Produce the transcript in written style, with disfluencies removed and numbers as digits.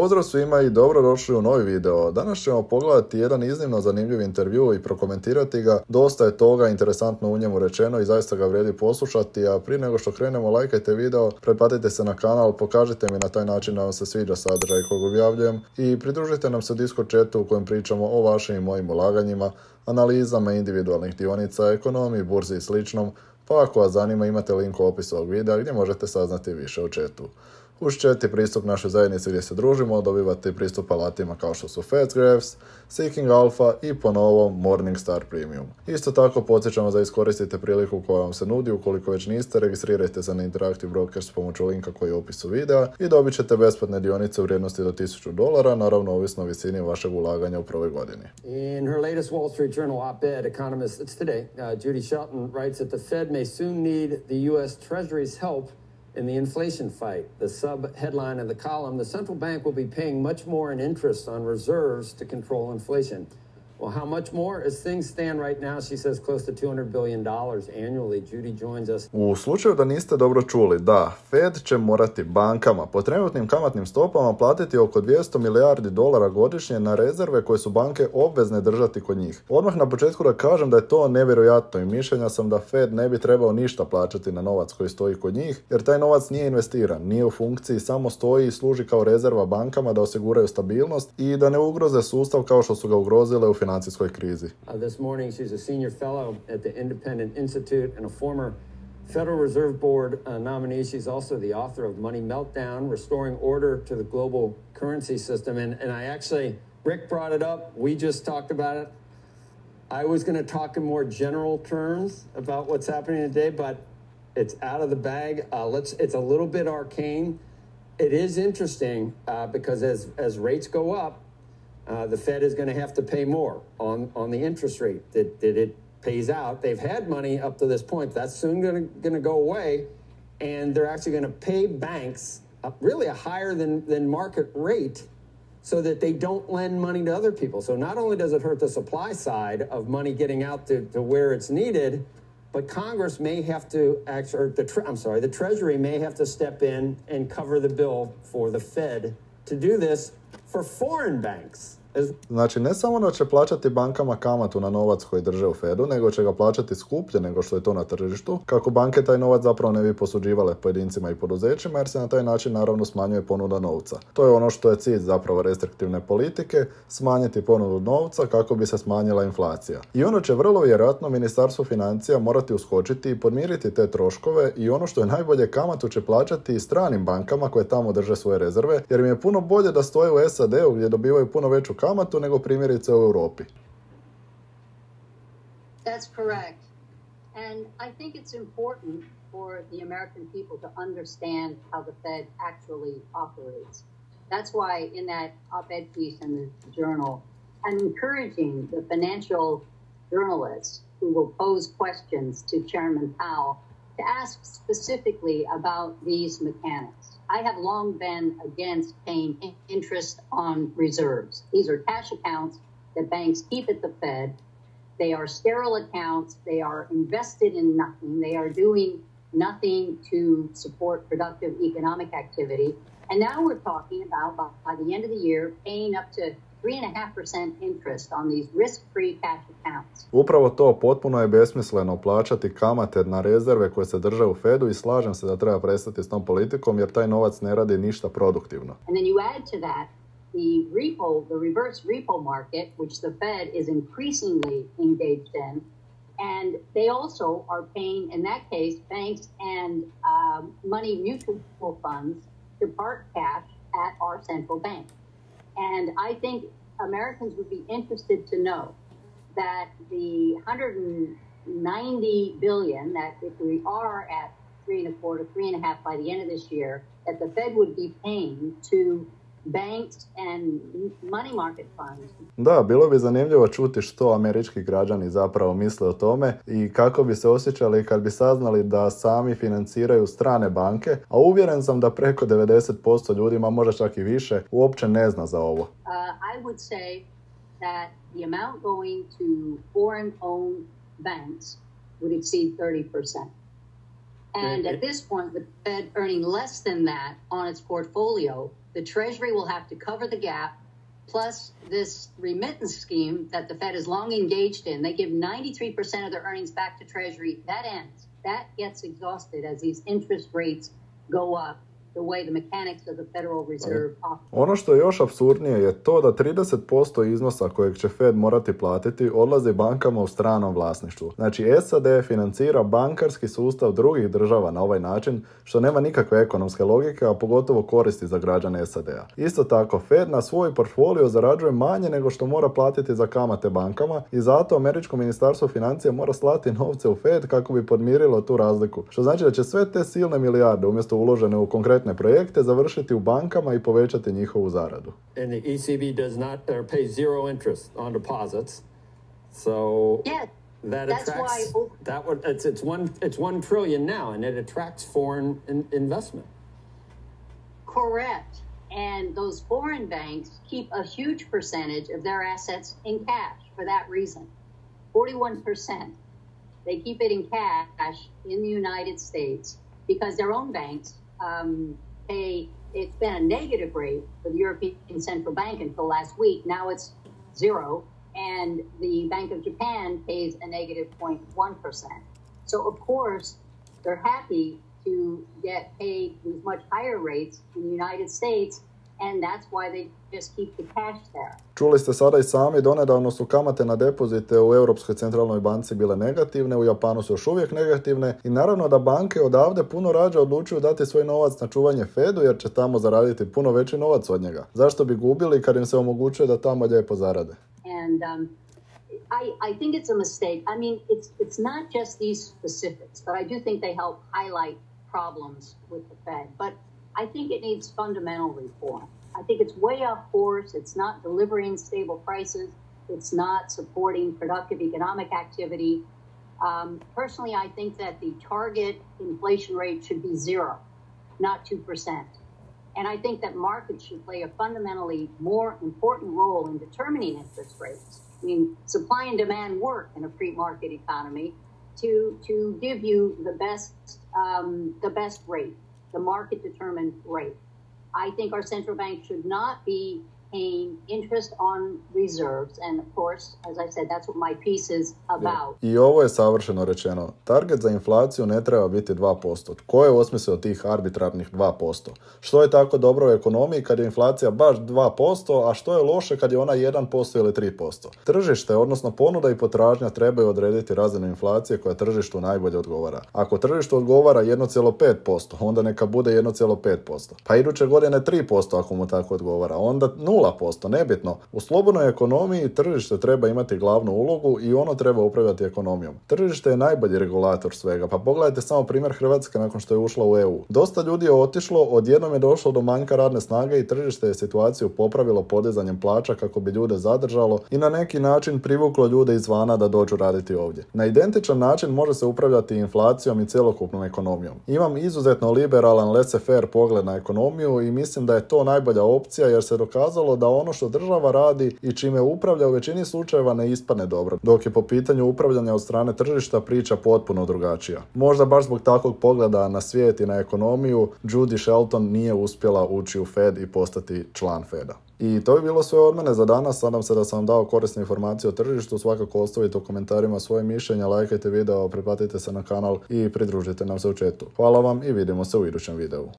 Pozdrav svima i dobrodošli u novi video. Danas ćemo pogledati jedan iznimno zanimljiv intervju i prokomentirati ga. Dosta je toga interesantno u njemu rečeno i zaista ga vrijedi poslušati, a prije nego što krenemo lajkajte video, pretplatite se na kanal, pokažite mi na taj način da vam se sviđa sadržaj kojeg objavljujem i pridružite nam se u Discord chatu u kojem pričamo o vašim i mojim ulaganjima, analizama individualnih dionica, ekonomiji, burzi i sličnom, pa ako vas zanima imate link u opisu ovog videa gdje možete saznati više o chatu. Uz chat je pristup našoj zajednici gdje se družimo, dobivate pristup alatima kao što su Fast Graphs, Seeking Alpha i po novom Morningstar Premium. Isto tako podsjećamo da iskoristite priliku koja vam se nudi, ukoliko već niste, registrirajte se na Interactive Brokers s pomoću linka koji je u opisu videa i dobit ćete besplatne dionice u vrijednosti do $1000, naravno ovisno o visini vašeg ulaganja u prvoj godini. In her latest Wall Street Journal op-ed, economist, it's today, Judy Shelton writes that the Fed may soon need the U.S. Treasury's help in the inflation fight. The sub-headline of the column, the central bank will be paying much more in interest on reserves to control inflation. Well, how much more? As things stand right now, she says close to $200 billion annually. Judy joins us. U slučaju da niste dobro čuli, da, Fed će morati bankama po trenutnim kamatnim stopama platiti oko $200 milijardi godišnje na rezerve koje su banke obvezne držati kod njih. Odmah na početku da kažem da je to nevjerojatno i mišljenja sam da Fed ne bi trebao ništa plaćati na novac koji stoji kod njih, jer taj novac nije investiran, nije u funkciji, samo stoji i služi kao rezerva bankama da osiguraju stabilnost i da ne ugroze sustav kao što su ga ugrozile u financijskoj krizi. This morning she's a senior fellow at the Independent Institute and a former Federal Reserve Board nominee. She's also the author of Money Meltdown, Restoring Order to the Global Currency System. And I actually, Rick brought it up. We just talked about it. I was going to talk in more general terms about what's happening today, but it's out of the bag. It's a little bit arcane. It is interesting because as rates go up, the Fed is going to have to pay more on the interest rate that it pays out. They've had money up to this point. That's soon going to go away, and they're actually going to pay banks really a higher than market rate so that they don't lend money to other people. So not only does it hurt the supply side of money getting out to where it's needed, but Congress may have to the Treasury may have to step in and cover the bill for the Fed to do this for foreign banks. Znači, ne samo da će plaćati bankama kamatu na novac koji drže u Fedu, nego će ga plaćati skuplje nego što je to na tržištu, kako banke taj novac zapravo ne bi posuđivale pojedincima i poduzećima, jer se na taj način naravno smanjuje ponuda novca. To je ono što je cilj zapravo restriktivne politike, smanjiti ponudu novca kako bi se smanjila inflacija. I ono će vrlo vjerojatno Ministarstvo financija morati uskočiti i podmiriti te troškove i ono što je najbolje, kamatu će plaćati i stranim bankama koje tamo drže svoje rezerve, jer im je puno bolje da stoje u SAD-u gdje dobivaju puno veću kamatu nego primjerice u Europi. That's correct. And I think it's important for the American people to understand how the Fed actually operates. That's why in that op-ed piece in the journal, I'm encouraging the financial journalists who will pose questions to Chairman Powell to ask specifically about these mechanics. I have long been against paying interest on reserves. These are cash accounts that banks keep at the Fed. They are sterile accounts. They are invested in nothing. They are doing nothing to support productive economic activity. And now we're talking about, by the end of the year, paying up to 3.5% interest on these risk-free cash accounts. Upravo to, potpuno je besmisleno plaćati kamate na rezerve koje se drže u Fedu i slažem se da treba prestati s tom politikom jer taj novac ne radi ništa produktivno. And then you add to that the reverse repo market, which the Fed is increasingly engaged in, and they also are paying, in that case, banks and money mutual funds to park cash at our central bank. And I think Americans would be interested to know that the $190 billion, that if we are at 3.25 to 3.5 by the end of this year, that the Fed would be paying to banks and money market funds. Da, bilo bi zanimljivo čuti što američki građani zapravo misle o tome i kako bi se osjećali kad bi saznali da sami financiraju strane banke, a uvjeren sam da preko 90% ljudima, možda čak i više, uopće ne zna za ovo. I would say that the amount going to foreign-owned banks would exceed 30%. And at this point, with the Fed earning less than that on its portfolio, The Treasury will have to cover the gap. Plus, this remittance scheme that the Fed is long engaged in, they give 93% of their earnings back to Treasury. That ends. That gets exhausted as these interest rates go up, the way the mechanics of the Federal Reserve operate. Ono što je još apsurdnije je to da 30% iznosa kojeg će Fed morati platiti odlazi bankama u stranom vlasništvu. Znači, SAD financira bankarski sustav drugih država na ovaj način, što nema nikakve ekonomske logike, a pogotovo koristi za građane SAD-a. Isto tako, Fed na svoj portfolio zarađuje manje nego što mora platiti za kamate bankama i zato američko ministarstvo financija mora slati novce u Fed kako bi podmirilo tu razliku. Što znači da će sve te silne milijarde umjesto uložene u konkretne projekte završiti u bankama i povećati njihovu zaradu. And the ECB does not pay zero interest on deposits. So Yeah, that that's attracts why that would it's $1 trillion now, and it attracts foreign investment. correct. And those foreign banks keep a huge percentage of their assets in cash for that reason. 41%. They keep it in cash in the United States because their own banks pay. It's been a negative rate for the European Central Bank until last week. Now it's 0, and the Bank of Japan pays a negative 0.1%. So of course, they're happy to get paid these much higher rates in the United States, and that's why they just keep the cash there. Čuli ste sada i sami, donedavno su kamate na depozite u Europskoj centralnoj banci bile negativne, u Japanu su još uvijek negativne i naravno da banke odavde puno rađe odlučuju dati svoj novac na čuvanje Fedu jer će tamo zaraditi puno veći novac od njega. Zašto bi gubili kad im se omogućuje da tamo lijepo zarade? And I think it's a mistake. I mean, it's not just these specifics, but I do think they help highlight problems with the Fed. But I think it needs fundamental reform. I think it's way off course. It's not delivering stable prices. It's not supporting productive economic activity. Personally, I think that the target inflation rate should be 0, not 2%. And I think that markets should play a fundamentally more important role in determining interest rates. I mean, supply and demand work in a free market economy to give you the best rate, the market-determined rate. I think our central bank should not be paying interest on reserves. And of course, as I said, that's what my piece is about. I ovo je savršeno rečeno. Target za inflaciju ne treba biti 2%. Tko je osmislio tih arbitrarnih 2%? Što je tako dobro u ekonomiji kad je inflacija baš 2%, a što je loše kad je ona 1% ili 3%? Tržište, odnosno ponuda i potražnja trebaju odrediti razinu inflacije koja tržištu najbolje odgovara. Ako tržištu odgovara 1,5%, onda neka bude 1,5%. Pa iduće godine 3% ako mu tako odgovara. Onda 0%, nebitno. U slobodnoj ekonomiji tržište treba imati glavnu ulogu i ono treba upravljati ekonomijom. Tržište je najbolji regulator svega, pa pogledajte samo primjer Hrvatske nakon što je ušla u EU. Dosta ljudi je otišlo, odjednom je došlo do manjka radne snage i tržište je situaciju popravilo podizanjem plaća kako bi ljude zadržalo i na neki način privuklo ljude izvana da dođu raditi ovdje. Na identičan način može se upravljati inflacijom i cjelokupnom ekonomijom. Imam izuzetno liberalan laissez-faire pogled na ekonomiju i mislim da je to najbolja opcija jer se dokazalo da ono što država radi i čime upravlja u većini slučajeva ne ispadne dobro, dok je po pitanju upravljanja od strane tržišta priča potpuno drugačija. Možda baš zbog takvog pogleda na svijet i na ekonomiju Judy Shelton nije uspjela ući u Fed i postati član Feda. I to je bilo sve od mene za danas. Nadam se da sam vam dao korisne informacije o tržištu. Svakako ostavite u komentarima svoje mišljenja, lajkajte video, pretplatite se na kanal i pridružite nam se u chatu. Hvala vam i vidimo se u idućem videu.